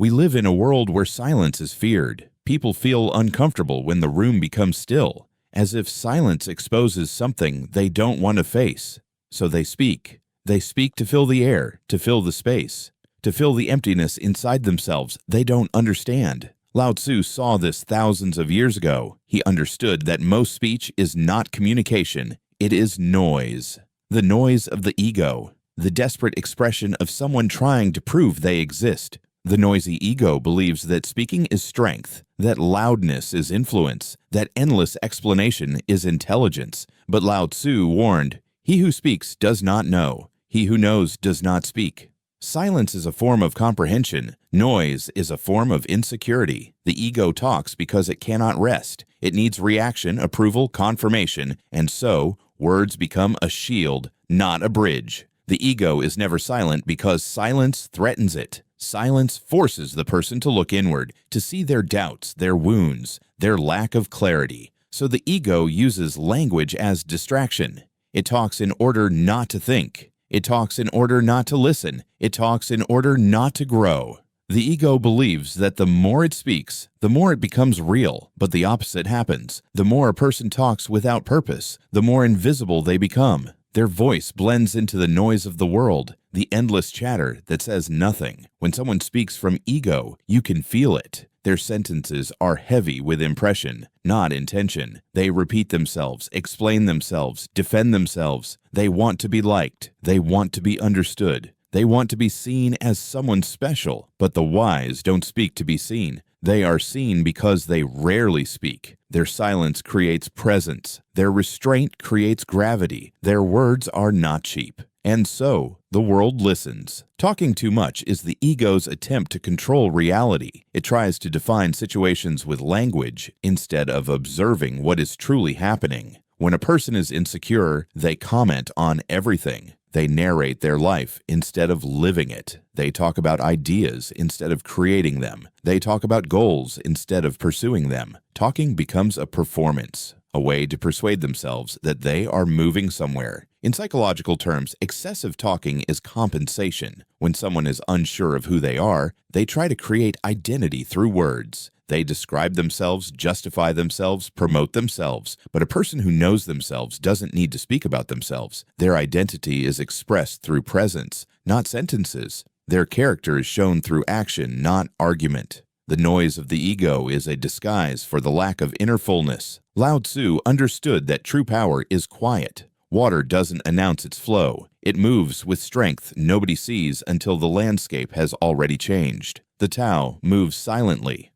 We live in a world where silence is feared. People feel uncomfortable when the room becomes still, as if silence exposes something they don't want to face. So they speak. They speak to fill the air, to fill the space, to fill the emptiness inside themselves they don't understand. Lao Tzu saw this thousands of years ago. He understood that most speech is not communication, it is noise. The noise of the ego, the desperate expression of someone trying to prove they exist. The noisy ego believes that speaking is strength, that loudness is influence, that endless explanation is intelligence. But Lao Tzu warned, "He who speaks does not know. He who knows does not speak." Silence is a form of comprehension. Noise is a form of insecurity. The ego talks because it cannot rest. It needs reaction, approval, confirmation, and so words become a shield, not a bridge. The ego is never silent because silence threatens it. Silence forces the person to look inward, to see their doubts, their wounds, their lack of clarity. So the ego uses language as distraction. It talks in order not to think. It talks in order not to listen. It talks in order not to grow. The ego believes that the more it speaks, the more it becomes real, but the opposite happens. The more a person talks without purpose, the more invisible they become. Their voice blends into the noise of the world, the endless chatter that says nothing. When someone speaks from ego, you can feel it. Their sentences are heavy with impression, not intention. They repeat themselves, explain themselves, defend themselves. They want to be liked. They want to be understood. They want to be seen as someone special. But the wise don't speak to be seen. They are seen because they rarely speak. Their silence creates presence. Their restraint creates gravity. Their words are not cheap. And so, the world listens. Talking too much is the ego's attempt to control reality. It tries to define situations with language instead of observing what is truly happening. When a person is insecure, they comment on everything. They narrate their life instead of living it. They talk about ideas instead of creating them. They talk about goals instead of pursuing them. Talking becomes a performance, a way to persuade themselves that they are moving somewhere. In psychological terms, excessive talking is compensation. When someone is unsure of who they are, they try to create identity through words. They describe themselves, justify themselves, promote themselves. But a person who knows themselves doesn't need to speak about themselves. Their identity is expressed through presence, not sentences. Their character is shown through action, not argument. The noise of the ego is a disguise for the lack of inner fullness. Lao Tzu understood that true power is quiet. Water doesn't announce its flow. It moves with strength nobody sees until the landscape has already changed. The Tao moves silently.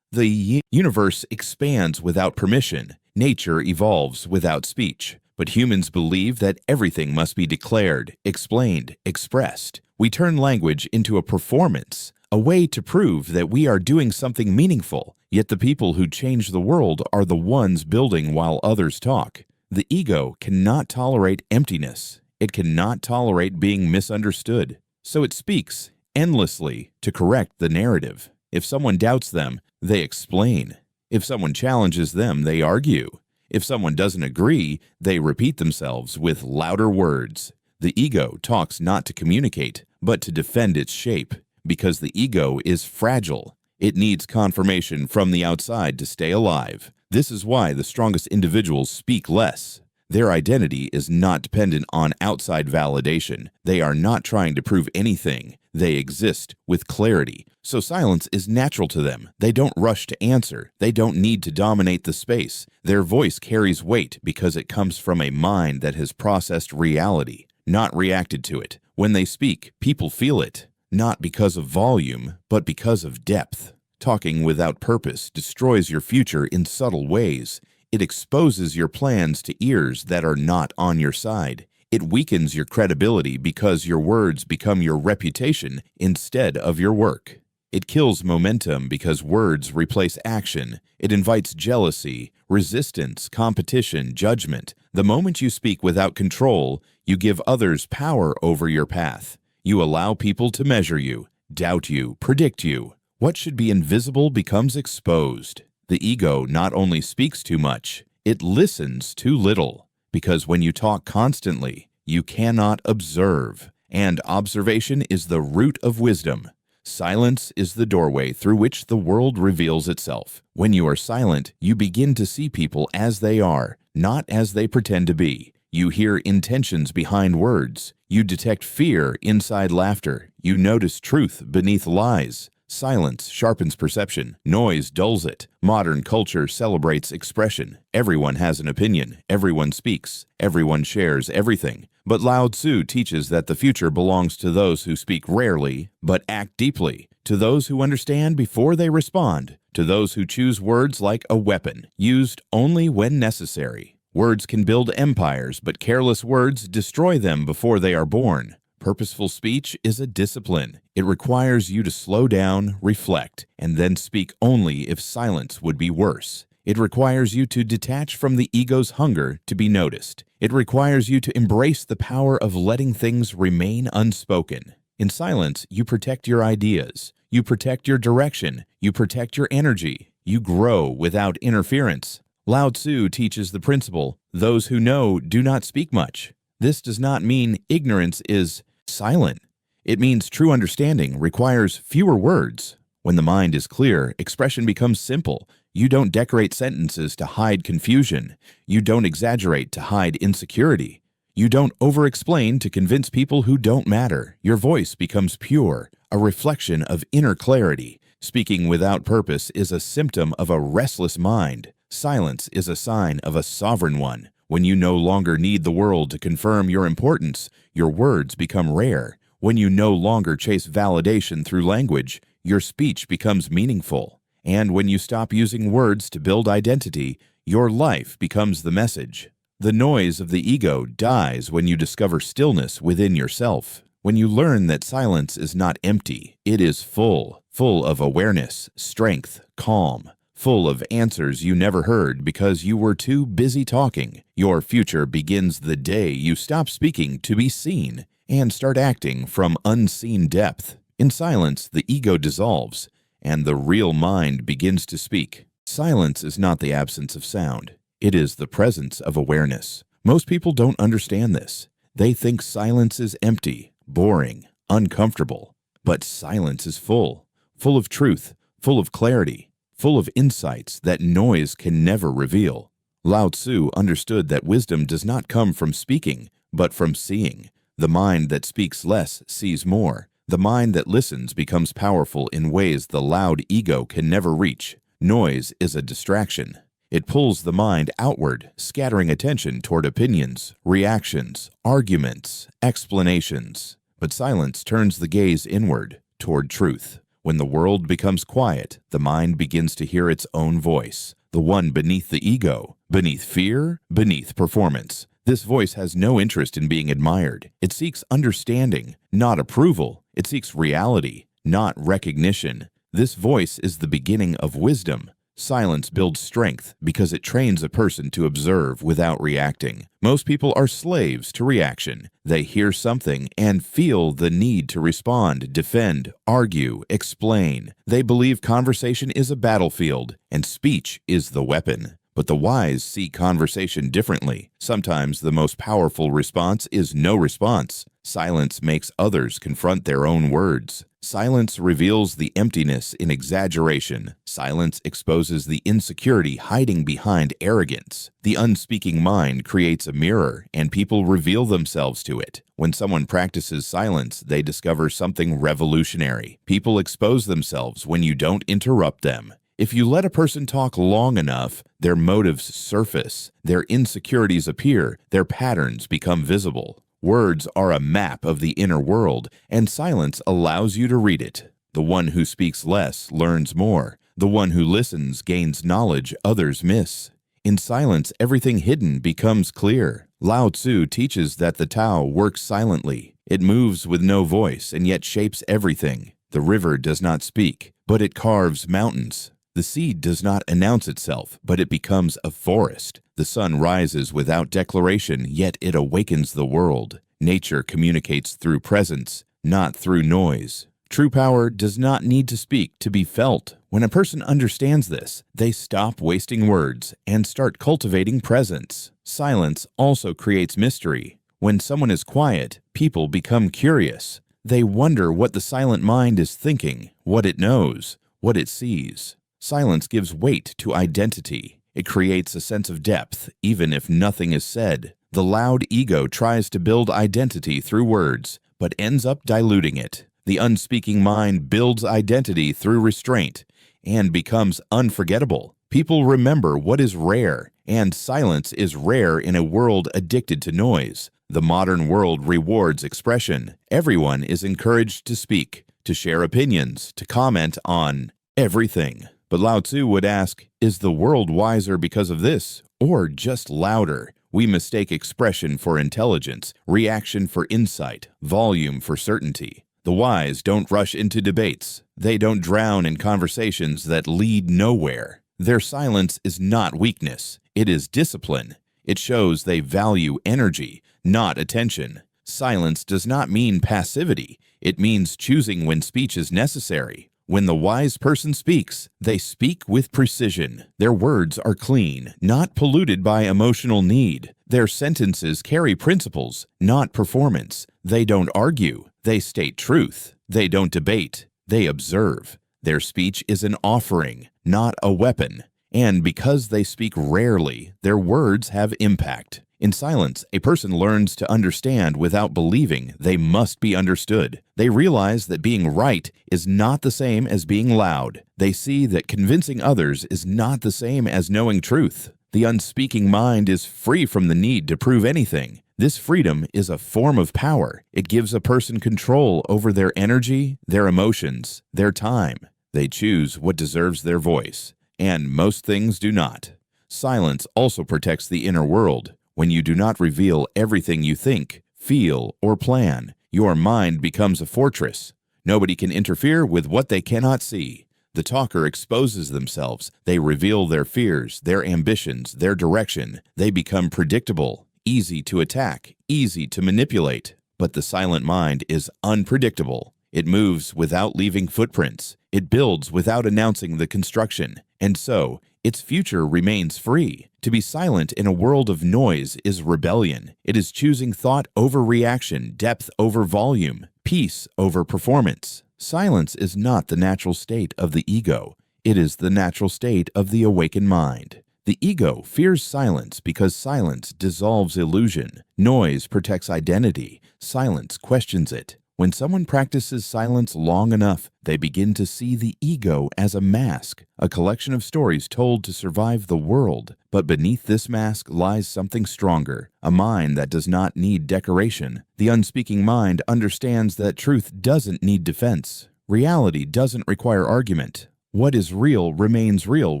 The universe expands without permission. Nature evolves without speech. But humans believe that everything must be declared, explained, expressed. We turn language into a performance, a way to prove that we are doing something meaningful. Yet the people who change the world are the ones building while others talk. The ego cannot tolerate emptiness. It cannot tolerate being misunderstood. So it speaks endlessly to correct the narrative. If someone doubts them, they explain. If someone challenges them, they argue. If someone doesn't agree, they repeat themselves with louder words. The ego talks not to communicate, but to defend its shape, because the ego is fragile. It needs confirmation from the outside to stay alive. This is why the strongest individuals speak less. Their identity is not dependent on outside validation. They are not trying to prove anything. They exist with clarity. So silence is natural to them. They don't rush to answer. They don't need to dominate the space. Their voice carries weight because it comes from a mind that has processed reality, not reacted to it. When they speak, people feel it, not because of volume, but because of depth. Talking without purpose destroys your future in subtle ways. It exposes your plans to ears that are not on your side. It weakens your credibility because your words become your reputation instead of your work. It kills momentum because words replace action. It invites jealousy, resistance, competition, judgment. The moment you speak without control, you give others power over your path. You allow people to measure you, doubt you, predict you. What should be invisible becomes exposed. The ego not only speaks too much, it listens too little. Because when you talk constantly, you cannot observe. And observation is the root of wisdom. Silence is the doorway through which the world reveals itself. When you are silent, you begin to see people as they are, not as they pretend to be. You hear intentions behind words. You detect fear inside laughter. You notice truth beneath lies. Silence sharpens perception. Noise dulls it. Modern culture celebrates expression. Everyone has an opinion. Everyone speaks. Everyone shares everything. But Lao Tzu teaches that the future belongs to those who speak rarely, but act deeply, to those who understand before they respond, to those who choose words like a weapon, used only when necessary. Words can build empires, but careless words destroy them before they are born. Purposeful speech is a discipline. It requires you to slow down, reflect, and then speak only if silence would be worse. It requires you to detach from the ego's hunger to be noticed. It requires you to embrace the power of letting things remain unspoken. In silence, you protect your ideas. You protect your direction. You protect your energy. You grow without interference. Lao Tzu teaches the principle, those who know do not speak much. This does not mean ignorance is silent. It means true understanding requires fewer words. When the mind is clear, expression becomes simple. You don't decorate sentences to hide confusion. You don't exaggerate to hide insecurity. You don't over-explain to convince people who don't matter. Your voice becomes pure, a reflection of inner clarity. Speaking without purpose is a symptom of a restless mind. Silence is a sign of a sovereign one. When you no longer need the world to confirm your importance, your words become rare. When you no longer chase validation through language, your speech becomes meaningful. And when you stop using words to build identity, your life becomes the message. The noise of the ego dies when you discover stillness within yourself. When you learn that silence is not empty, it is full of awareness, strength, calm. Full of answers you never heard because you were too busy talking. Your future begins the day you stop speaking to be seen and start acting from unseen depth. In silence, the ego dissolves and the real mind begins to speak. Silence is not the absence of sound. It is the presence of awareness. Most people don't understand this. They think silence is empty, boring, uncomfortable. But silence is full of truth, full of clarity, full of insights that noise can never reveal. Lao Tzu understood that wisdom does not come from speaking, but from seeing. The mind that speaks less sees more. The mind that listens becomes powerful in ways the loud ego can never reach. Noise is a distraction. It pulls the mind outward, scattering attention toward opinions, reactions, arguments, explanations. But silence turns the gaze inward, toward truth. When the world becomes quiet, the mind begins to hear its own voice, the one beneath the ego, beneath fear, beneath performance. This voice has no interest in being admired. It seeks understanding, not approval. It seeks reality, not recognition. This voice is the beginning of wisdom. Silence builds strength because it trains a person to observe without reacting. Most people are slaves to reaction. They hear something and feel the need to respond, defend, argue, explain. They believe conversation is a battlefield and speech is the weapon. But the wise see conversation differently. Sometimes the most powerful response is no response. Silence makes others confront their own words. Silence reveals the emptiness in exaggeration. Silence exposes the insecurity hiding behind arrogance. The unspeaking mind creates a mirror, and people reveal themselves to it. When someone practices silence, they discover something revolutionary. People expose themselves when you don't interrupt them. If you let a person talk long enough, their motives surface, their insecurities appear, their patterns become visible. Words are a map of the inner world, and silence allows you to read it. The one who speaks less learns more. The one who listens gains knowledge others miss. In silence, everything hidden becomes clear. Lao Tzu teaches that the Tao works silently. It moves with no voice and yet shapes everything. The river does not speak, but it carves mountains. The seed does not announce itself, but it becomes a forest. The sun rises without declaration, yet it awakens the world. Nature communicates through presence, not through noise. True power does not need to speak to be felt. When a person understands this, they stop wasting words and start cultivating presence. Silence also creates mystery. When someone is quiet, people become curious. They wonder what the silent mind is thinking, what it knows, what it sees. Silence gives weight to identity. It creates a sense of depth, even if nothing is said. The loud ego tries to build identity through words, but ends up diluting it. The unspeaking mind builds identity through restraint and becomes unforgettable. People remember what is rare, and silence is rare in a world addicted to noise. The modern world rewards expression. Everyone is encouraged to speak, to share opinions, to comment on everything. But Lao Tzu would ask, is the world wiser because of this, or just louder? We mistake expression for intelligence, reaction for insight, volume for certainty. The wise don't rush into debates. They don't drown in conversations that lead nowhere. Their silence is not weakness. It is discipline. It shows they value energy, not attention. Silence does not mean passivity. It means choosing when speech is necessary. When the wise person speaks, they speak with precision. Their words are clean, not polluted by emotional need. Their sentences carry principles, not performance. They don't argue. They state truth. They don't debate. They observe. Their speech is an offering, not a weapon. And because they speak rarely, their words have impact. In silence, a person learns to understand without believing they must be understood. They realize that being right is not the same as being loud. They see that convincing others is not the same as knowing truth. The unspeaking mind is free from the need to prove anything. This freedom is a form of power. It gives a person control over their energy, their emotions, their time. They choose what deserves their voice, and most things do not. Silence also protects the inner world. When you do not reveal everything you think, feel, or plan, your mind becomes a fortress. Nobody can interfere with what they cannot see. The talker exposes themselves. They reveal their fears, their ambitions, their direction. They become predictable, easy to attack, easy to manipulate. But the silent mind is unpredictable. It moves without leaving footprints. It builds without announcing the construction. And so, its future remains free. To be silent in a world of noise is rebellion. It is choosing thought over reaction, depth over volume, peace over performance. Silence is not the natural state of the ego. It is the natural state of the awakened mind. The ego fears silence because silence dissolves illusion. Noise protects identity. Silence questions it. When someone practices silence long enough, they begin to see the ego as a mask, a collection of stories told to survive the world. But beneath this mask lies something stronger, a mind that does not need decoration. The unspeaking mind understands that truth doesn't need defense. Reality doesn't require argument. What is real remains real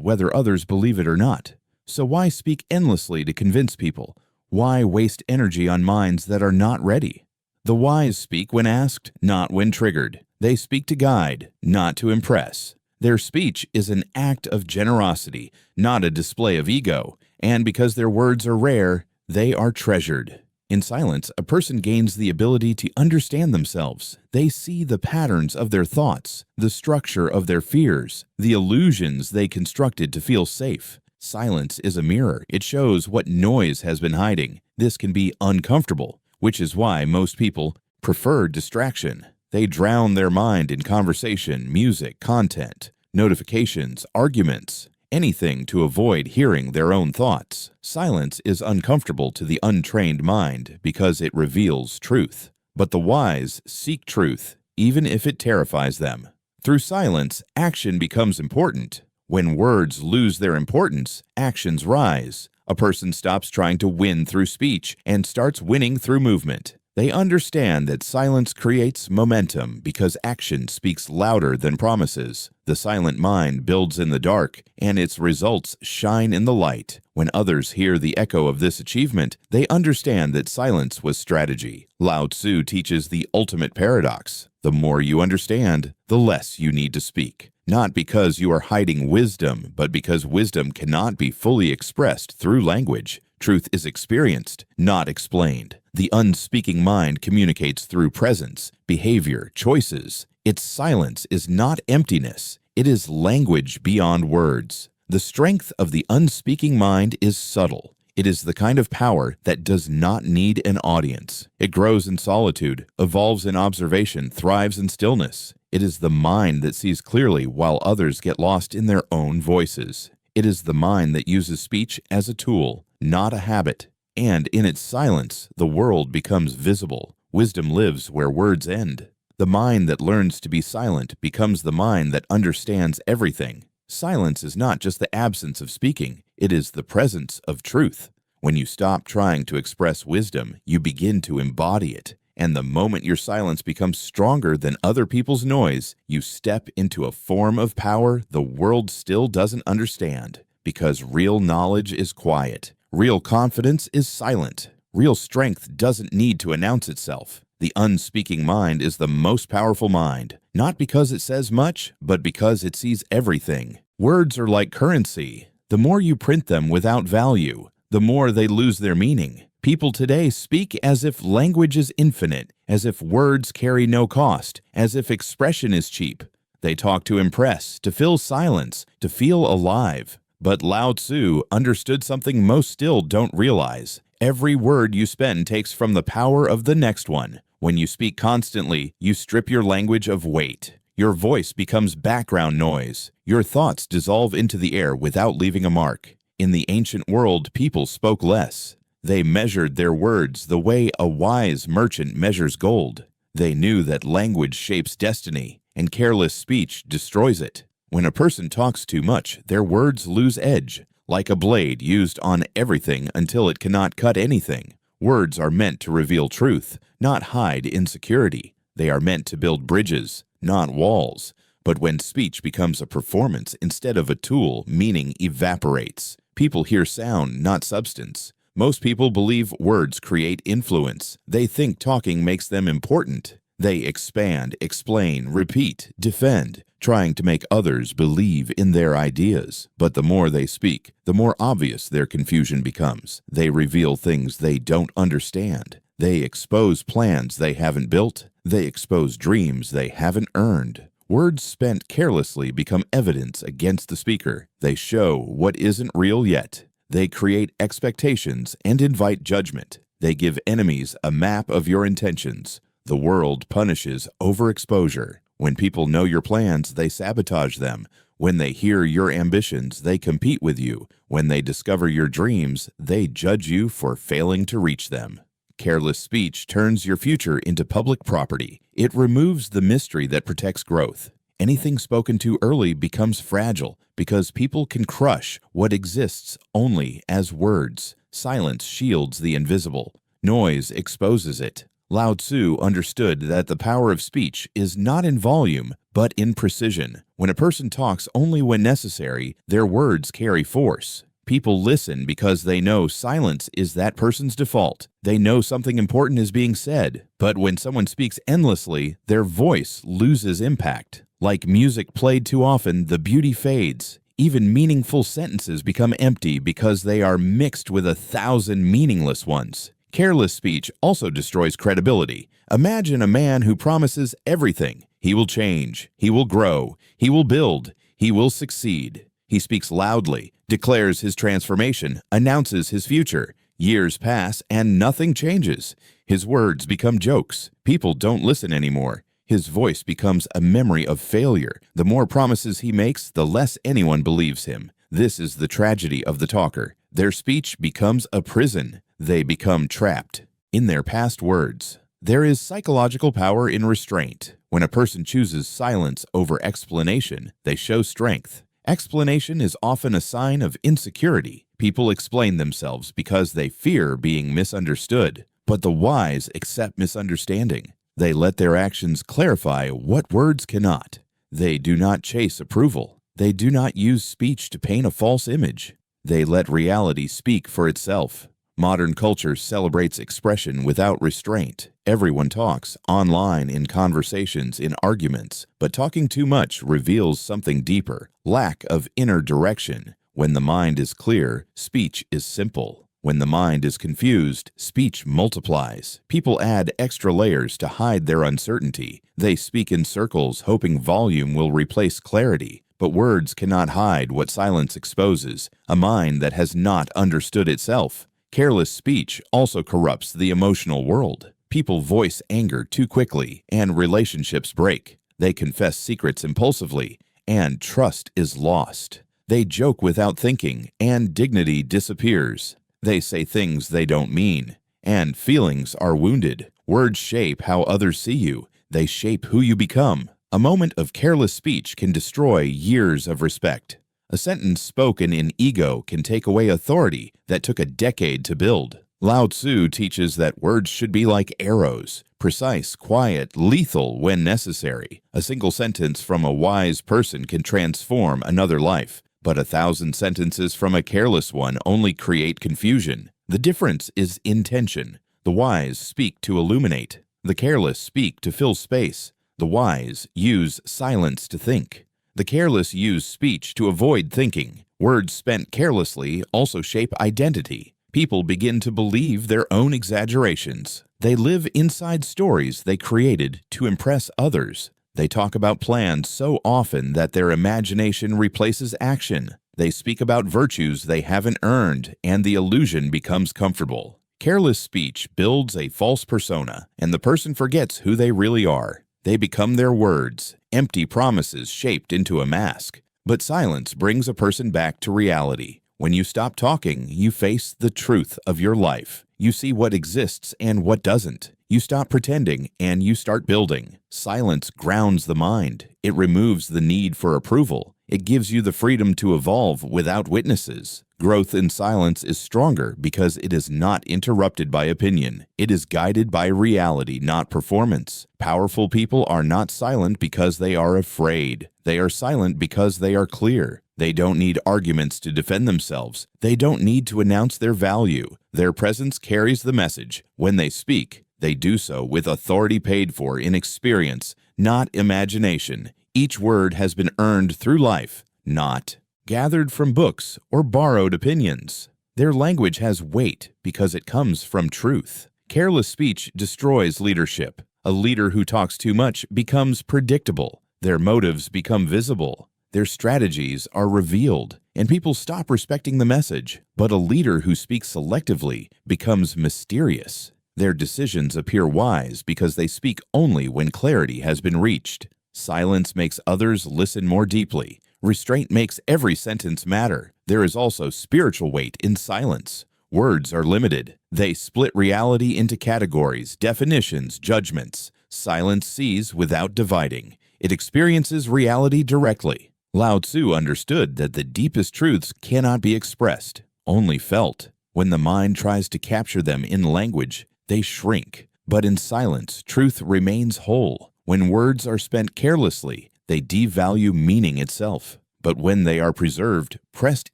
whether others believe it or not. So why speak endlessly to convince people? Why waste energy on minds that are not ready? The wise speak when asked, not when triggered. They speak to guide, not to impress. Their speech is an act of generosity, not a display of ego. And because their words are rare, they are treasured. In silence, a person gains the ability to understand themselves. They see the patterns of their thoughts, the structure of their fears, the illusions they constructed to feel safe. Silence is a mirror. It shows what noise has been hiding. This can be uncomfortable, which is why most people prefer distraction. They drown their mind in conversation, music, content, notifications, arguments, anything to avoid hearing their own thoughts. Silence is uncomfortable to the untrained mind because it reveals truth. But the wise seek truth, even if it terrifies them. Through silence, action becomes important. When words lose their importance, actions rise. A person stops trying to win through speech and starts winning through movement. They understand that silence creates momentum because action speaks louder than promises. The silent mind builds in the dark, and its results shine in the light. When others hear the echo of this achievement, they understand that silence was strategy. Lao Tzu teaches the ultimate paradox. The more you understand, the less you need to speak. Not because you are hiding wisdom, but because wisdom cannot be fully expressed through language. Truth is experienced, not explained. The unspeaking mind communicates through presence, behavior, choices. Its silence is not emptiness. It is language beyond words. The strength of the unspeaking mind is subtle. It is the kind of power that does not need an audience. It grows in solitude, evolves in observation, thrives in stillness. It is the mind that sees clearly while others get lost in their own voices. It is the mind that uses speech as a tool, not a habit. And in its silence, the world becomes visible. Wisdom lives where words end. The mind that learns to be silent becomes the mind that understands everything. Silence is not just the absence of speaking, it is the presence of truth. When you stop trying to express wisdom, you begin to embody it. And the moment your silence becomes stronger than other people's noise, you step into a form of power the world still doesn't understand. Because real knowledge is quiet. Real confidence is silent. Real strength doesn't need to announce itself. The unspeaking mind is the most powerful mind, not because it says much, but because it sees everything. Words are like currency. The more you print them without value, the more they lose their meaning. People today speak as if language is infinite, as if words carry no cost, as if expression is cheap. They talk to impress, to fill silence, to feel alive. But Lao Tzu understood something most still don't realize. Every word you spend takes from the power of the next one. When you speak constantly, you strip your language of weight. Your voice becomes background noise. Your thoughts dissolve into the air without leaving a mark. In the ancient world, people spoke less. They measured their words the way a wise merchant measures gold. They knew that language shapes destiny, and careless speech destroys it. When a person talks too much, their words lose edge, like a blade used on everything until it cannot cut anything. Words are meant to reveal truth, not hide insecurity. They are meant to build bridges, not walls. But when speech becomes a performance instead of a tool, meaning evaporates. People hear sound, not substance. Most people believe words create influence. They think talking makes them important. They expand, explain, repeat, defend, trying to make others believe in their ideas. But the more they speak, the more obvious their confusion becomes. They reveal things they don't understand. They expose plans they haven't built. They expose dreams they haven't earned. Words spent carelessly become evidence against the speaker. They show what isn't real yet. They create expectations and invite judgment. They give enemies a map of your intentions. The world punishes overexposure. When people know your plans, they sabotage them. When they hear your ambitions, they compete with you. When they discover your dreams, they judge you for failing to reach them. Careless speech turns your future into public property. It removes the mystery that protects growth. Anything spoken too early becomes fragile because people can crush what exists only as words. Silence shields the invisible. Noise exposes it. Lao Tzu understood that the power of speech is not in volume, but in precision. When a person talks only when necessary, their words carry force. People listen because they know silence is that person's default. They know something important is being said. But when someone speaks endlessly, their voice loses impact. Like music played too often, the beauty fades. Even meaningful sentences become empty because they are mixed with 1,000 meaningless ones. Careless speech also destroys credibility. Imagine a man who promises everything. He will change. He will grow. He will build. He will succeed. He speaks loudly, declares his transformation, announces his future. Years pass and nothing changes. His words become jokes. People don't listen anymore. His voice becomes a memory of failure. The more promises he makes, the less anyone believes him. This is the tragedy of the talker. Their speech becomes a prison. They become trapped in their past words. There is psychological power in restraint. When a person chooses silence over explanation, they show strength. Explanation is often a sign of insecurity. People explain themselves because they fear being misunderstood. But the wise accept misunderstanding. They let their actions clarify what words cannot. They do not chase approval. They do not use speech to paint a false image. They let reality speak for itself. Modern culture celebrates expression without restraint. Everyone talks, online, in conversations, in arguments. But talking too much reveals something deeper, lack of inner direction. When the mind is clear, speech is simple. When the mind is confused, speech multiplies. People add extra layers to hide their uncertainty. They speak in circles, hoping volume will replace clarity. But words cannot hide what silence exposes, a mind that has not understood itself. Careless speech also corrupts the emotional world. People voice anger too quickly, and relationships break. They confess secrets impulsively, and trust is lost. They joke without thinking, and dignity disappears. They say things they don't mean, and feelings are wounded. Words shape how others see you. They shape who you become. A moment of careless speech can destroy years of respect. A sentence spoken in ego can take away authority that took a decade to build. Lao Tzu teaches that words should be like arrows, precise, quiet, lethal when necessary. A single sentence from a wise person can transform another life, but 1,000 sentences from a careless one only create confusion. The difference is intention. The wise speak to illuminate. The careless speak to fill space. The wise use silence to think. The careless use speech to avoid thinking. Words spent carelessly also shape identity. People begin to believe their own exaggerations. They live inside stories they created to impress others. They talk about plans so often that their imagination replaces action. They speak about virtues they haven't earned, and the illusion becomes comfortable. Careless speech builds a false persona, and the person forgets who they really are. They become their words, empty promises shaped into a mask. But silence brings a person back to reality. When you stop talking, you face the truth of your life. You see what exists and what doesn't. You stop pretending and you start building. Silence grounds the mind. It removes the need for approval. It gives you the freedom to evolve without witnesses. Growth in silence is stronger because it is not interrupted by opinion. It is guided by reality, not performance. Powerful people are not silent because they are afraid. They are silent because they are clear. They don't need arguments to defend themselves. They don't need to announce their value. Their presence carries the message. When they speak, they do so with authority paid for in experience, not imagination. Each word has been earned through life, not gathered from books or borrowed opinions. Their language has weight because it comes from truth. Careless speech destroys leadership. A leader who talks too much becomes predictable. Their motives become visible. Their strategies are revealed, and people stop respecting the message. But a leader who speaks selectively becomes mysterious. Their decisions appear wise because they speak only when clarity has been reached. Silence makes others listen more deeply. Restraint makes every sentence matter. There is also spiritual weight in silence. Words are limited. They split reality into categories, definitions, judgments. Silence sees without dividing. It experiences reality directly. Lao Tzu understood that the deepest truths cannot be expressed, only felt. When the mind tries to capture them in language, they shrink. But in silence, truth remains whole. When words are spent carelessly, they devalue meaning itself. But when they are preserved, pressed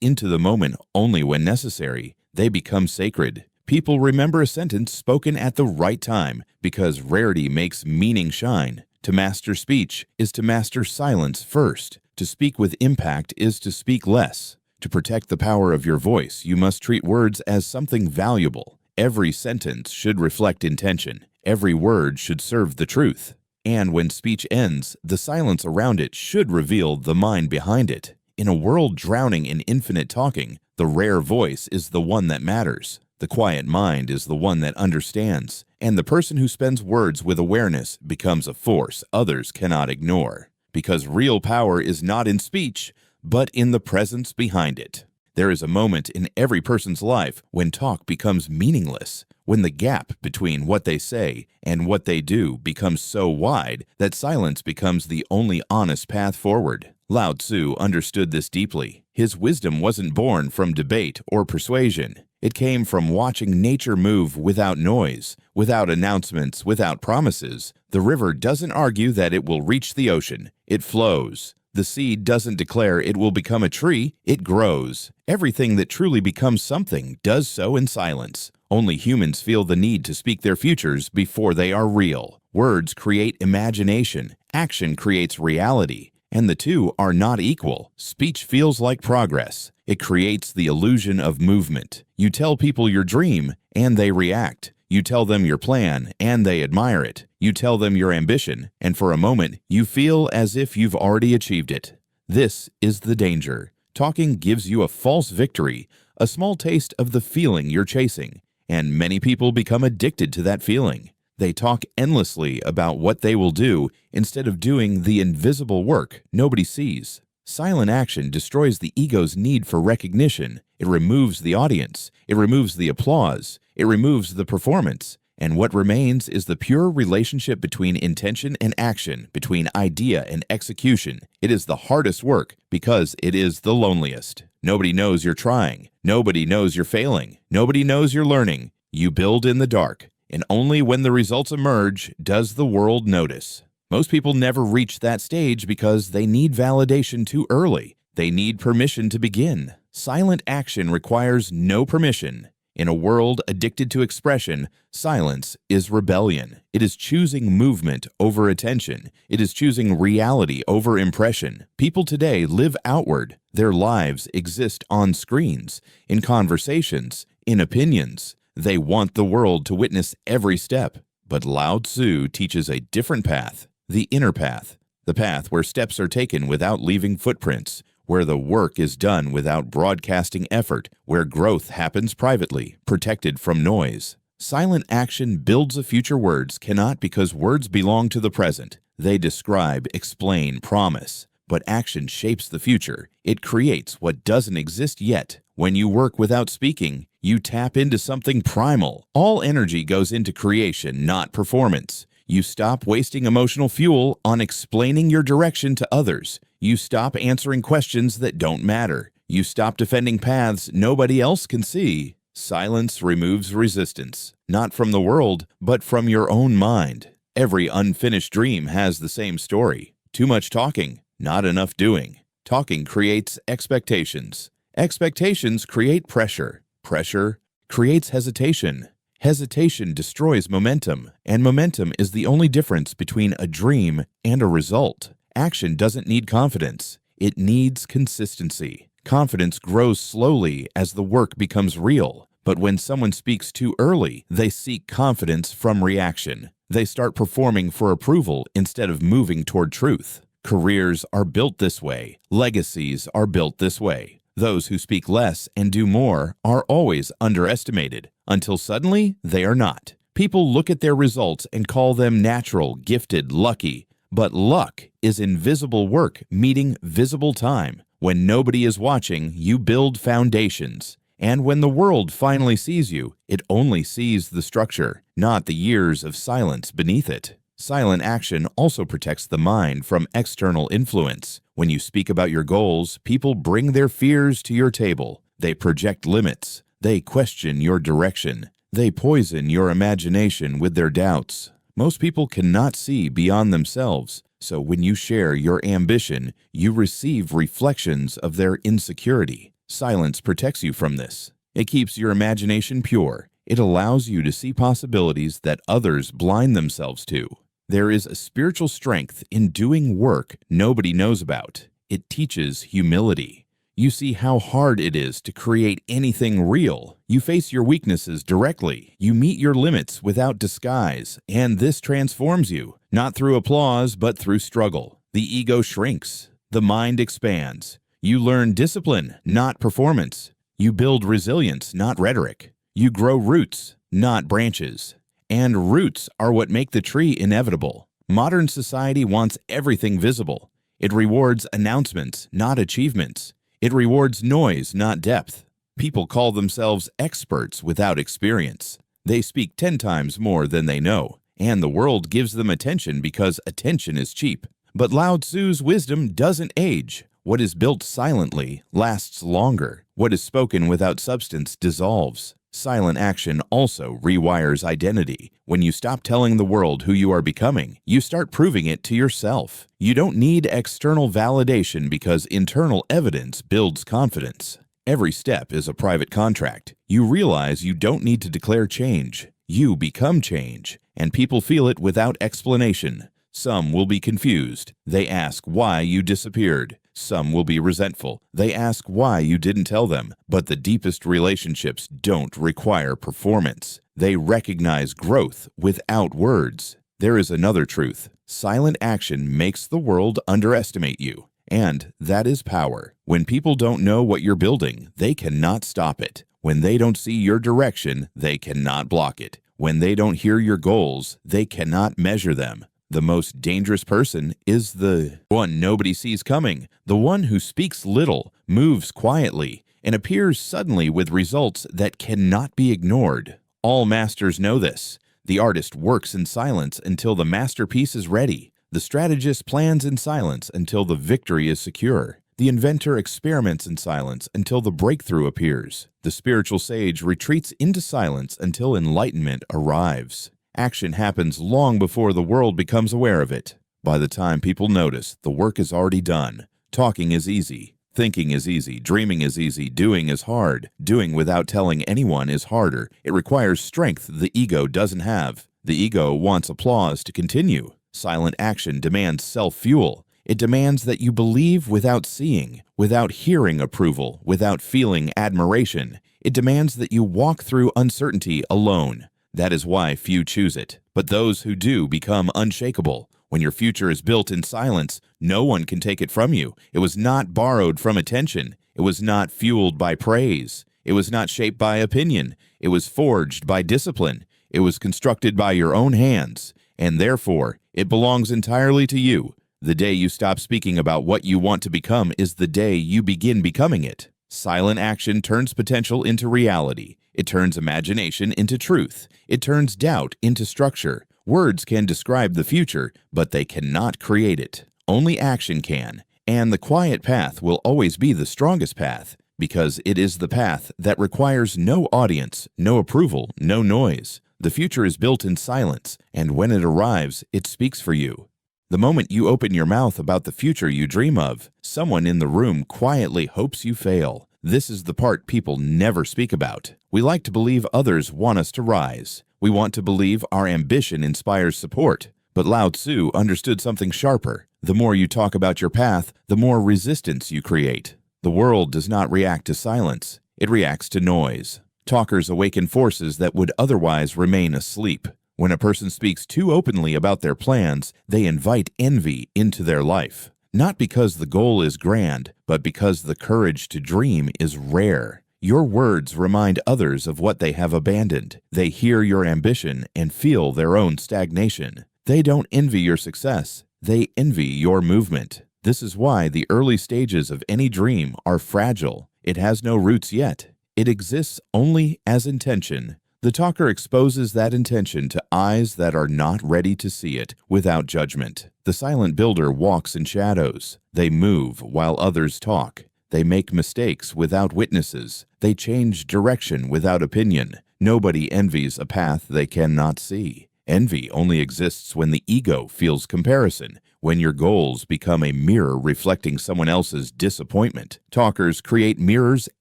into the moment only when necessary, they become sacred. People remember a sentence spoken at the right time because rarity makes meaning shine. To master speech is to master silence first. To speak with impact is to speak less. To protect the power of your voice, you must treat words as something valuable. Every sentence should reflect intention. Every word should serve the truth. And when speech ends, the silence around it should reveal the mind behind it. In a world drowning in infinite talking, the rare voice is the one that matters. The quiet mind is the one that understands. And the person who spends words with awareness becomes a force others cannot ignore. Because real power is not in speech, but in the presence behind it. There is a moment in every person's life when talk becomes meaningless, when the gap between what they say and what they do becomes so wide that silence becomes the only honest path forward. Lao Tzu understood this deeply. His wisdom wasn't born from debate or persuasion. It came from watching nature move without noise, without announcements, without promises. The river doesn't argue that it will reach the ocean. It flows. The seed doesn't declare it will become a tree, it grows. Everything that truly becomes something does so in silence. Only humans feel the need to speak their futures before they are real. Words create imagination, action creates reality, and the two are not equal. Speech feels like progress. It creates the illusion of movement. You tell people your dream, and they react. You tell them your plan, and they admire it. You tell them your ambition, and for a moment, you feel as if you've already achieved it. This is the danger. Talking gives you a false victory, a small taste of the feeling you're chasing, and many people become addicted to that feeling. They talk endlessly about what they will do instead of doing the invisible work nobody sees. Silent action destroys the ego's need for recognition. It removes the audience. It removes the applause. It removes the performance. And what remains is the pure relationship between intention and action, between idea and execution. It is the hardest work because it is the loneliest. Nobody knows you're trying. Nobody knows you're failing. Nobody knows you're learning. You build in the dark, and only when the results emerge does the world notice. Most people never reach that stage because they need validation too early. They need permission to begin. Silent action requires no permission. In a world addicted to expression, silence is rebellion. It is choosing movement over attention. It is choosing reality over impression. People today live outward. Their lives exist on screens, in conversations, in opinions. They want the world to witness every step. But Lao Tzu teaches a different path, the inner path, the path where steps are taken without leaving footprints, where the work is done without broadcasting effort, where growth happens privately, protected from noise. Silent action builds a future words cannot because words belong to the present. They describe, explain, promise. But action shapes the future. It creates what doesn't exist yet. When you work without speaking, you tap into something primal. All energy goes into creation, not performance. You stop wasting emotional fuel on explaining your direction to others. You stop answering questions that don't matter. You stop defending paths nobody else can see. Silence removes resistance, not from the world, but from your own mind. Every unfinished dream has the same story. Too much talking, not enough doing. Talking creates expectations. Expectations create pressure. Pressure creates hesitation. Hesitation destroys momentum, and momentum is the only difference between a dream and a result. Action doesn't need confidence. It needs consistency. Confidence grows slowly as the work becomes real. But when someone speaks too early, they seek confidence from reaction. They start performing for approval instead of moving toward truth. Careers are built this way. Legacies are built this way. Those who speak less and do more are always underestimated, until suddenly they are not. People look at their results and call them natural, gifted, lucky. But luck is invisible work meeting visible time. When nobody is watching, you build foundations. And when the world finally sees you, it only sees the structure, not the years of silence beneath it. Silent action also protects the mind from external influence. When you speak about your goals, people bring their fears to your table. They project limits. They question your direction. They poison your imagination with their doubts. Most people cannot see beyond themselves, so when you share your ambition, you receive reflections of their insecurity. Silence protects you from this. It keeps your imagination pure. It allows you to see possibilities that others blind themselves to. There is a spiritual strength in doing work nobody knows about. It teaches humility. You see how hard it is to create anything real. You face your weaknesses directly. You meet your limits without disguise, and this transforms you, not through applause, but through struggle. The ego shrinks. The mind expands. You learn discipline, not performance. You build resilience, not rhetoric. You grow roots, not branches. And roots are what make the tree inevitable. Modern society wants everything visible. It rewards announcements, not achievements. It rewards noise, not depth. People call themselves experts without experience. They speak 10 times more than they know, and the world gives them attention because attention is cheap. But Lao Tzu's wisdom doesn't age. What is built silently lasts longer. What is spoken without substance dissolves. Silent action also rewires identity. When you stop telling the world who you are becoming, you start proving it to yourself. You don't need external validation because internal evidence builds confidence. Every step is a private contract. You realize you don't need to declare change. You become change, and people feel it without explanation. Some will be confused. They ask why you disappeared. Some will be resentful. They ask why you didn't tell them. But the deepest relationships don't require performance. They recognize growth without words. There is another truth. Silent action makes the world underestimate you. And that is power. When people don't know what you're building, they cannot stop it. When they don't see your direction, they cannot block it. When they don't hear your goals, they cannot measure them. The most dangerous person is the one nobody sees coming, the one who speaks little, moves quietly, and appears suddenly with results that cannot be ignored. All masters know this. The artist works in silence until the masterpiece is ready. The strategist plans in silence until the victory is secure. The inventor experiments in silence until the breakthrough appears. The spiritual sage retreats into silence until enlightenment arrives. Action happens long before the world becomes aware of it. By the time people notice, the work is already done. Talking is easy. Thinking is easy. Dreaming is easy. Doing is hard. Doing without telling anyone is harder. It requires strength the ego doesn't have. The ego wants applause to continue. Silent action demands self-fuel. It demands that you believe without seeing, without hearing approval, without feeling admiration. It demands that you walk through uncertainty alone. That is why few choose it. But those who do become unshakable. When your future is built in silence, no one can take it from you. It was not borrowed from attention. It was not fueled by praise. It was not shaped by opinion. It was forged by discipline. It was constructed by your own hands. And therefore, it belongs entirely to you. The day you stop speaking about what you want to become is the day you begin becoming it. Silent action turns potential into reality. It turns imagination into truth. It turns doubt into structure. Words can describe the future, but they cannot create it. Only action can. And the quiet path will always be the strongest path, because it is the path that requires no audience, no approval, no noise. The future is built in silence, and when it arrives, it speaks for you. The moment you open your mouth about the future you dream of, someone in the room quietly hopes you fail. This is the part people never speak about. We like to believe others want us to rise. We want to believe our ambition inspires support. But Lao Tzu understood something sharper. The more you talk about your path, the more resistance you create. The world does not react to silence. It reacts to noise. Talkers awaken forces that would otherwise remain asleep. When a person speaks too openly about their plans, they invite envy into their life. Not because the goal is grand, but because the courage to dream is rare. Your words remind others of what they have abandoned. They hear your ambition and feel their own stagnation. They don't envy your success. They envy your movement. This is why the early stages of any dream are fragile. It has no roots yet. It exists only as intention. The talker exposes that intention to eyes that are not ready to see it without judgment. The silent builder walks in shadows. They move while others talk. They make mistakes without witnesses. They change direction without opinion. Nobody envies a path they cannot see. Envy only exists when the ego feels comparison, when your goals become a mirror reflecting someone else's disappointment. Talkers create mirrors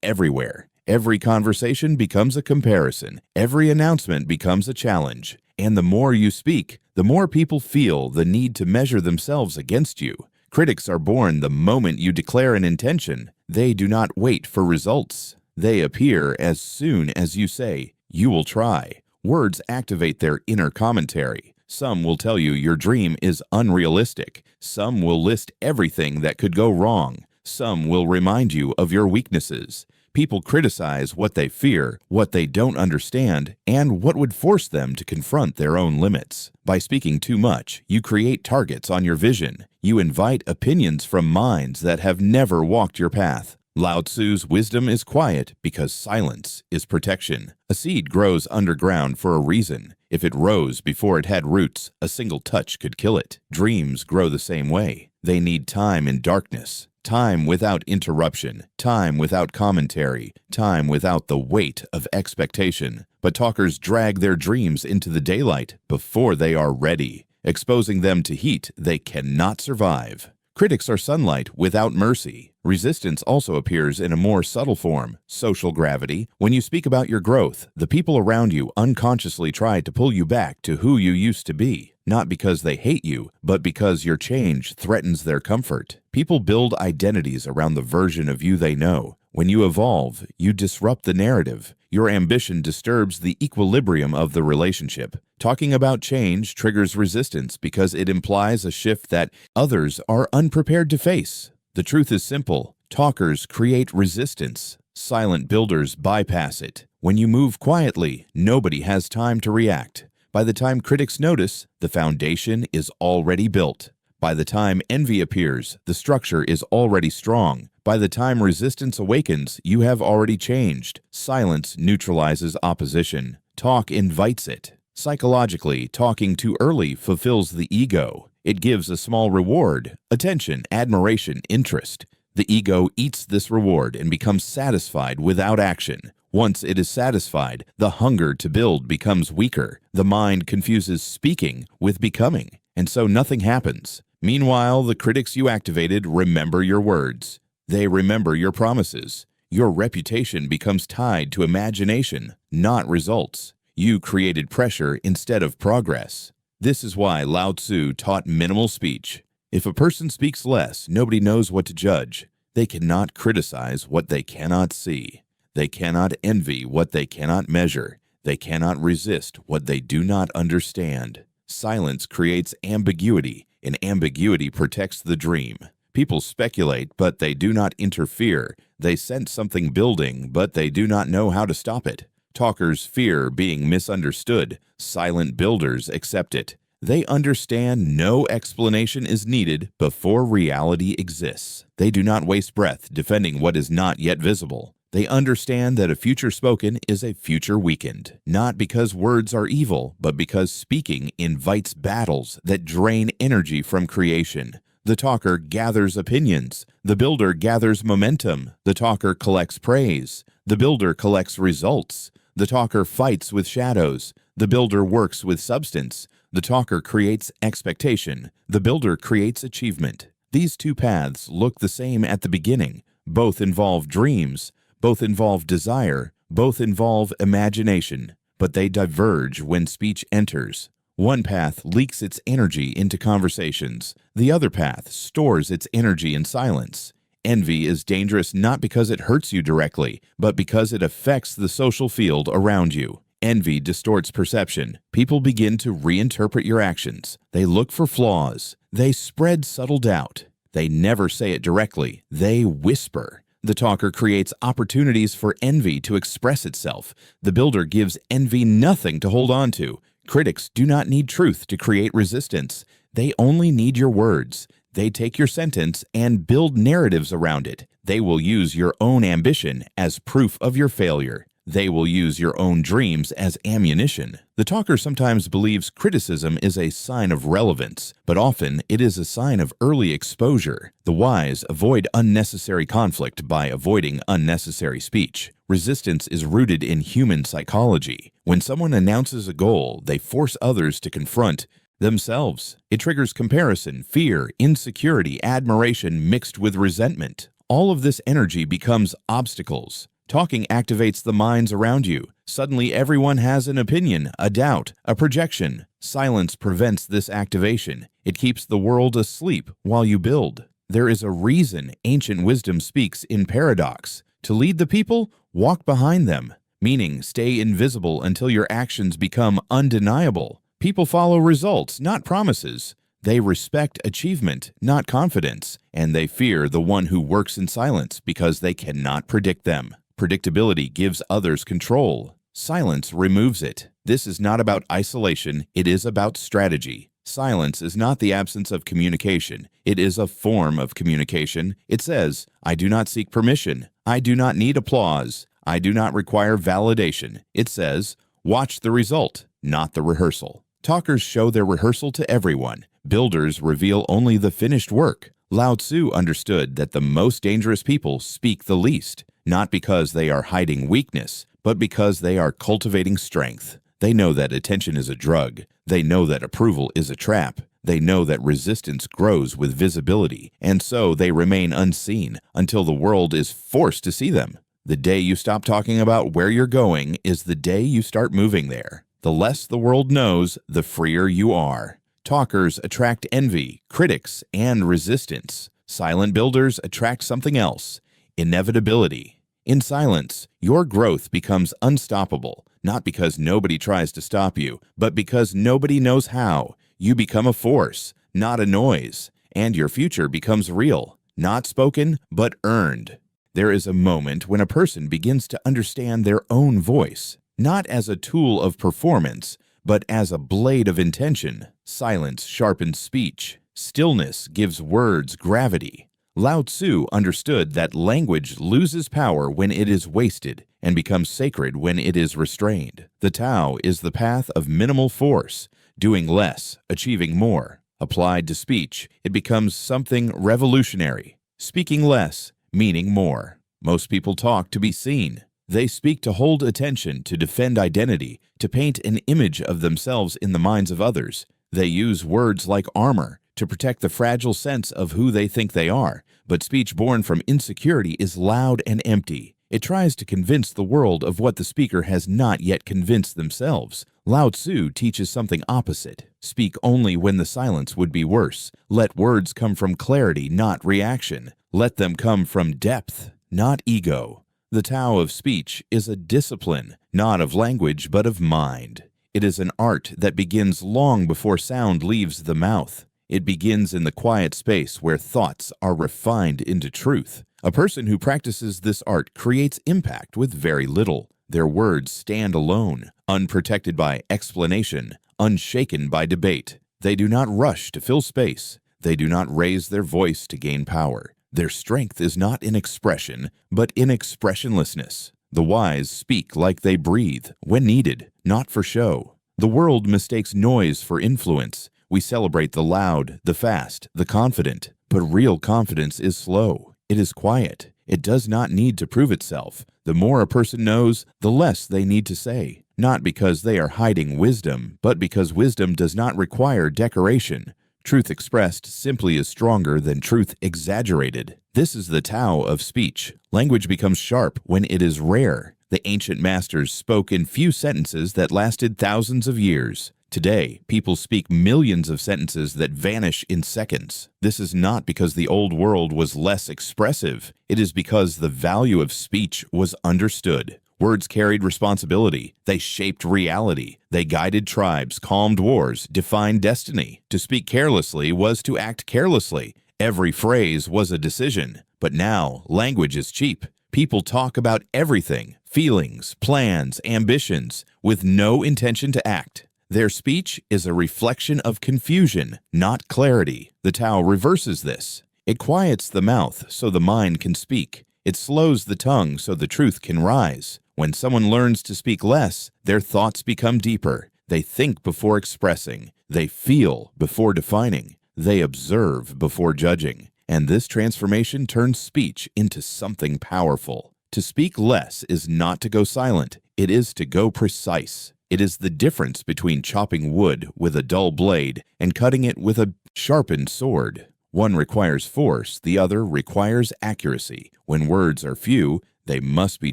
everywhere. Every conversation becomes a comparison. Every announcement becomes a challenge. And the more you speak, the more people feel the need to measure themselves against you. Critics are born the moment you declare an intention. They do not wait for results. They appear as soon as you say, "You will try." Words activate their inner commentary. Some will tell you your dream is unrealistic. Some will list everything that could go wrong. Some will remind you of your weaknesses. People criticize what they fear, what they don't understand, and what would force them to confront their own limits. By speaking too much, you create targets on your vision. You invite opinions from minds that have never walked your path. Lao Tzu's wisdom is quiet because silence is protection. A seed grows underground for a reason. If it rose before it had roots, a single touch could kill it. Dreams grow the same way. They need time in darkness. Time without interruption, time without commentary, time without the weight of expectation. But talkers drag their dreams into the daylight before they are ready, exposing them to heat they cannot survive. Critics are sunlight without mercy. Resistance also appears in a more subtle form, social gravity. When you speak about your growth, the people around you unconsciously try to pull you back to who you used to be. Not because they hate you, but because your change threatens their comfort. People build identities around the version of you they know. When you evolve, you disrupt the narrative. Your ambition disturbs the equilibrium of the relationship. Talking about change triggers resistance because it implies a shift that others are unprepared to face. The truth is simple. Talkers create resistance. Silent builders bypass it. When you move quietly, nobody has time to react. By the time critics notice, the foundation is already built. By the time envy appears, the structure is already strong. By the time resistance awakens, you have already changed. Silence neutralizes opposition. Talk invites it. Psychologically, talking too early fulfills the ego. It gives a small reward, attention, admiration, interest. The ego eats this reward and becomes satisfied without action. Once it is satisfied, the hunger to build becomes weaker. The mind confuses speaking with becoming, and so nothing happens. Meanwhile, the critics you activated remember your words. They remember your promises. Your reputation becomes tied to imagination, not results. You created pressure instead of progress. This is why Lao Tzu taught minimal speech. If a person speaks less, nobody knows what to judge. They cannot criticize what they cannot see. They cannot envy what they cannot measure. They cannot resist what they do not understand. Silence creates ambiguity, and ambiguity protects the dream. People speculate, but they do not interfere. They sense something building, but they do not know how to stop it. Talkers fear being misunderstood. Silent builders accept it. They understand no explanation is needed before reality exists. They do not waste breath defending what is not yet visible. They understand that a future spoken is a future weakened, not because words are evil, but because speaking invites battles that drain energy from creation. The talker gathers opinions. The builder gathers momentum. The talker collects praise. The builder collects results. The talker fights with shadows. The builder works with substance. The talker creates expectation. The builder creates achievement. These two paths look the same at the beginning. Both involve dreams. Both involve desire. Both involve imagination. But they diverge when speech enters. One path leaks its energy into conversations. The other path stores its energy in silence. Envy is dangerous not because it hurts you directly, but because it affects the social field around you. Envy distorts perception. People begin to reinterpret your actions. They look for flaws. They spread subtle doubt. They never say it directly. They whisper. The talker creates opportunities for envy to express itself. The builder gives envy nothing to hold on to. Critics do not need truth to create resistance. They only need your words. They take your sentence and build narratives around it. They will use your own ambition as proof of your failure. They will use your own dreams as ammunition. The talker sometimes believes criticism is a sign of relevance, but often it is a sign of early exposure. The wise avoid unnecessary conflict by avoiding unnecessary speech. Resistance is rooted in human psychology. When someone announces a goal, they force others to confront themselves. It triggers comparison, fear, insecurity, admiration mixed with resentment. All of this energy becomes obstacles. Talking activates the minds around you. Suddenly everyone has an opinion, a doubt, a projection. Silence prevents this activation. It keeps the world asleep while you build. There is a reason ancient wisdom speaks in paradox. To lead the people, walk behind them, meaning stay invisible until your actions become undeniable. People follow results, not promises. They respect achievement, not confidence, and they fear the one who works in silence because they cannot predict them. Predictability gives others control. Silence removes it. This is not about isolation, it is about strategy. Silence is not the absence of communication. It is a form of communication. It says, I do not seek permission. I do not need applause. I do not require validation. It says, watch the result, not the rehearsal. Talkers show their rehearsal to everyone. Builders reveal only the finished work. Lao Tzu understood that the most dangerous people speak the least, not because they are hiding weakness, but because they are cultivating strength. They know that attention is a drug. They know that approval is a trap. They know that resistance grows with visibility, and so they remain unseen until the world is forced to see them. The day you stop talking about where you're going is the day you start moving there. The less the world knows, the freer you are. Talkers attract envy, critics, and resistance. Silent builders attract something else, inevitability. In silence, your growth becomes unstoppable, not because nobody tries to stop you, but because nobody knows how. You become a force, not a noise, and your future becomes real. not spoken, but earned. There is a moment when a person begins to understand their own voice, not as a tool of performance, but as a blade of intention. Silence sharpens speech. Stillness gives words gravity. Lao Tzu understood that language loses power when it is wasted and becomes sacred when it is restrained. The Tao is the path of minimal force, doing less, achieving more. Applied to speech, it becomes something revolutionary. Speaking less, meaning more. Most people talk to be seen. They speak to hold attention, to defend identity, to paint an image of themselves in the minds of others. They use words like armor to protect the fragile sense of who they think they are. But speech born from insecurity is loud and empty. It tries to convince the world of what the speaker has not yet convinced themselves. Lao Tzu teaches something opposite. Speak only when the silence would be worse. Let words come from clarity, not reaction. Let them come from depth, not ego. The Tao of speech is a discipline, not of language, but of mind. It is an art that begins long before sound leaves the mouth. It begins in the quiet space where thoughts are refined into truth. A person who practices this art creates impact with very little. Their words stand alone, unprotected by explanation, unshaken by debate. They do not rush to fill space. They do not raise their voice to gain power. Their strength is not in expression, but in expressionlessness. The wise speak like they breathe, when needed, not for show. The world mistakes noise for influence. We celebrate the loud, the fast, the confident. But real confidence is slow. It is quiet. It does not need to prove itself. The more a person knows, the less they need to say. Not because they are hiding wisdom, but because wisdom does not require decoration. Truth expressed simply is stronger than truth exaggerated. This is the Tao of speech. Language becomes sharp when it is rare. The ancient masters spoke in few sentences that lasted thousands of years. Today, people speak millions of sentences that vanish in seconds. This is not because the old world was less expressive. It is because the value of speech was understood. Words carried responsibility. They shaped reality. They guided tribes, calmed wars, defined destiny. To speak carelessly was to act carelessly. Every phrase was a decision. But now, language is cheap. People talk about everything, feelings, plans, ambitions, with no intention to act. Their speech is a reflection of confusion, not clarity. The Tao reverses this. It quiets the mouth so the mind can speak. It slows the tongue so the truth can rise. When someone learns to speak less, their thoughts become deeper. They think before expressing. They feel before defining. They observe before judging. And this transformation turns speech into something powerful. To speak less is not to go silent. It is to go precise. It is the difference between chopping wood with a dull blade and cutting it with a sharpened sword. One requires force, the other requires accuracy. When words are few, they must be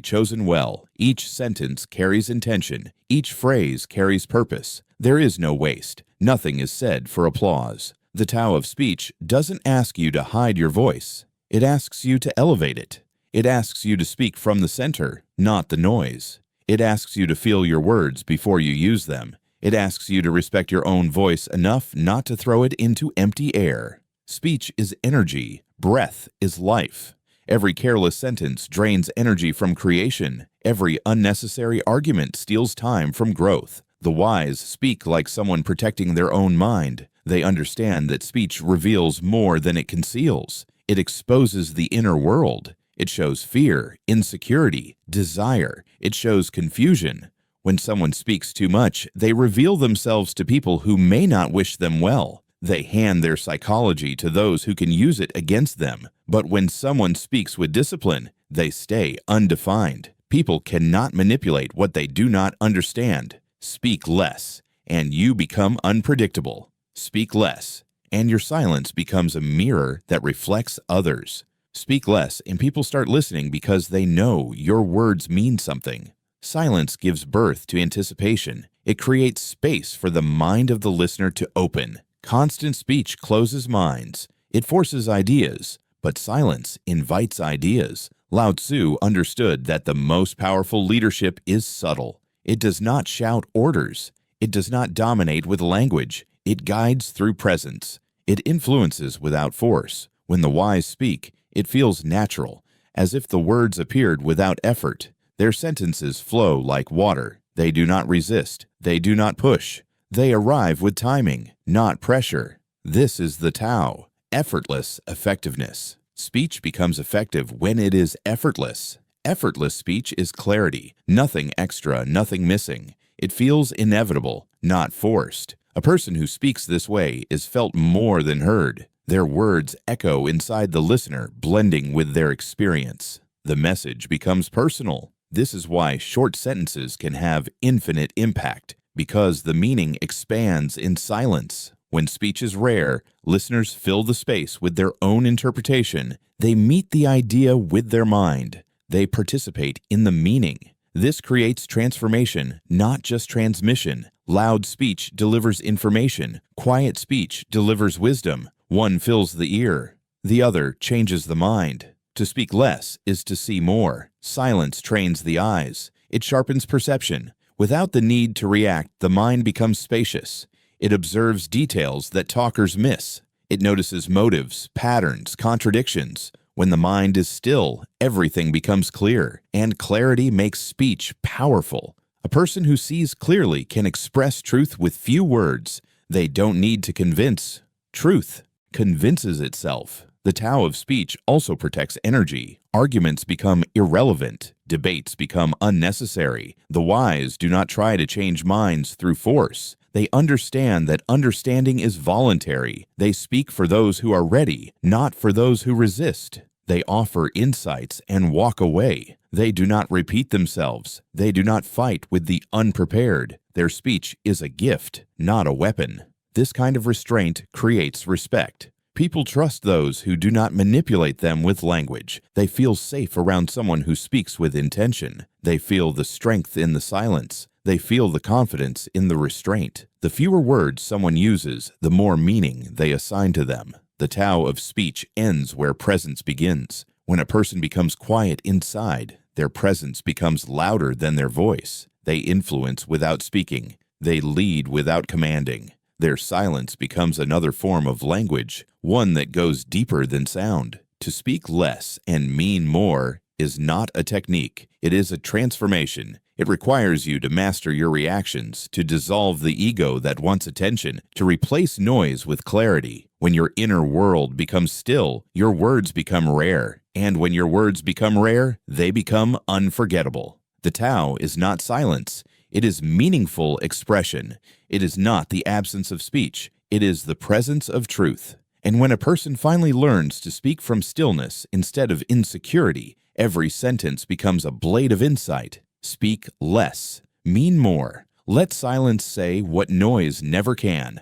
chosen well. Each sentence carries intention. Each phrase carries purpose. There is no waste. Nothing is said for applause. The Tao of speech doesn't ask you to hide your voice. It asks you to elevate it. It asks you to speak from the center, not the noise. It asks you to feel your words before you use them. It asks you to respect your own voice enough not to throw it into empty air. Speech is energy. Breath is life. Every careless sentence drains energy from creation. Every unnecessary argument steals time from growth. The wise speak like someone protecting their own mind. They understand that speech reveals more than it conceals. It exposes the inner world. It shows fear, insecurity, desire. It shows confusion. When someone speaks too much, they reveal themselves to people who may not wish them well. They hand their psychology to those who can use it against them. But when someone speaks with discipline, they stay undefined. People cannot manipulate what they do not understand. Speak less, and you become unpredictable. Speak less, and your silence becomes a mirror that reflects others. Speak less, and people start listening because they know your words mean something. Silence gives birth to anticipation. It creates space for the mind of the listener to open. Constant speech closes minds. It forces ideas, but silence invites ideas. Lao Tzu understood that the most powerful leadership is subtle. It does not shout orders. It does not dominate with language. It guides through presence. It influences without force. When the wise speak, it feels natural, as if the words appeared without effort. Their sentences flow like water. They do not resist. They do not push. They arrive with timing, not pressure. This is the Tao, effortless effectiveness. Speech becomes effective when it is effortless. Effortless speech is clarity, nothing extra, nothing missing. It feels inevitable, not forced. A person who speaks this way is felt more than heard. Their words echo inside the listener, blending with their experience. The message becomes personal. This is why short sentences can have infinite impact, because the meaning expands in silence. When speech is rare, listeners fill the space with their own interpretation. They meet the idea with their mind. They participate in the meaning. This creates transformation, not just transmission. Loud speech delivers information. Quiet speech delivers wisdom. One fills the ear. The other changes the mind. To speak less is to see more. Silence trains the eyes. It sharpens perception. Without the need to react, the mind becomes spacious. It observes details that talkers miss. It notices motives, patterns, contradictions. When the mind is still, everything becomes clear, and clarity makes speech powerful. A person who sees clearly can express truth with few words. They don't need to convince. Truth convinces itself. The Tao of speech also protects energy. Arguments become irrelevant. Debates become unnecessary. The wise do not try to change minds through force. They understand that understanding is voluntary. They speak for those who are ready, not for those who resist. They offer insights and walk away. They do not repeat themselves. They do not fight with the unprepared. Their speech is a gift, not a weapon. This kind of restraint creates respect. People trust those who do not manipulate them with language. They feel safe around someone who speaks with intention. They feel the strength in the silence. They feel the confidence in the restraint. The fewer words someone uses, the more meaning they assign to them. The Tao of speech ends where presence begins. When a person becomes quiet inside, their presence becomes louder than their voice. They influence without speaking. They lead without commanding. Their silence becomes another form of language, one that goes deeper than sound. To speak less and mean more is not a technique. It is a transformation. It requires you to master your reactions, to dissolve the ego that wants attention, to replace noise with clarity. When your inner world becomes still, your words become rare. And when your words become rare, they become unforgettable. The Tao is not silence. It is meaningful expression. It is not the absence of speech. It is the presence of truth. And when a person finally learns to speak from stillness instead of insecurity, every sentence becomes a blade of insight. Speak less. Mean more. Let silence say what noise never can.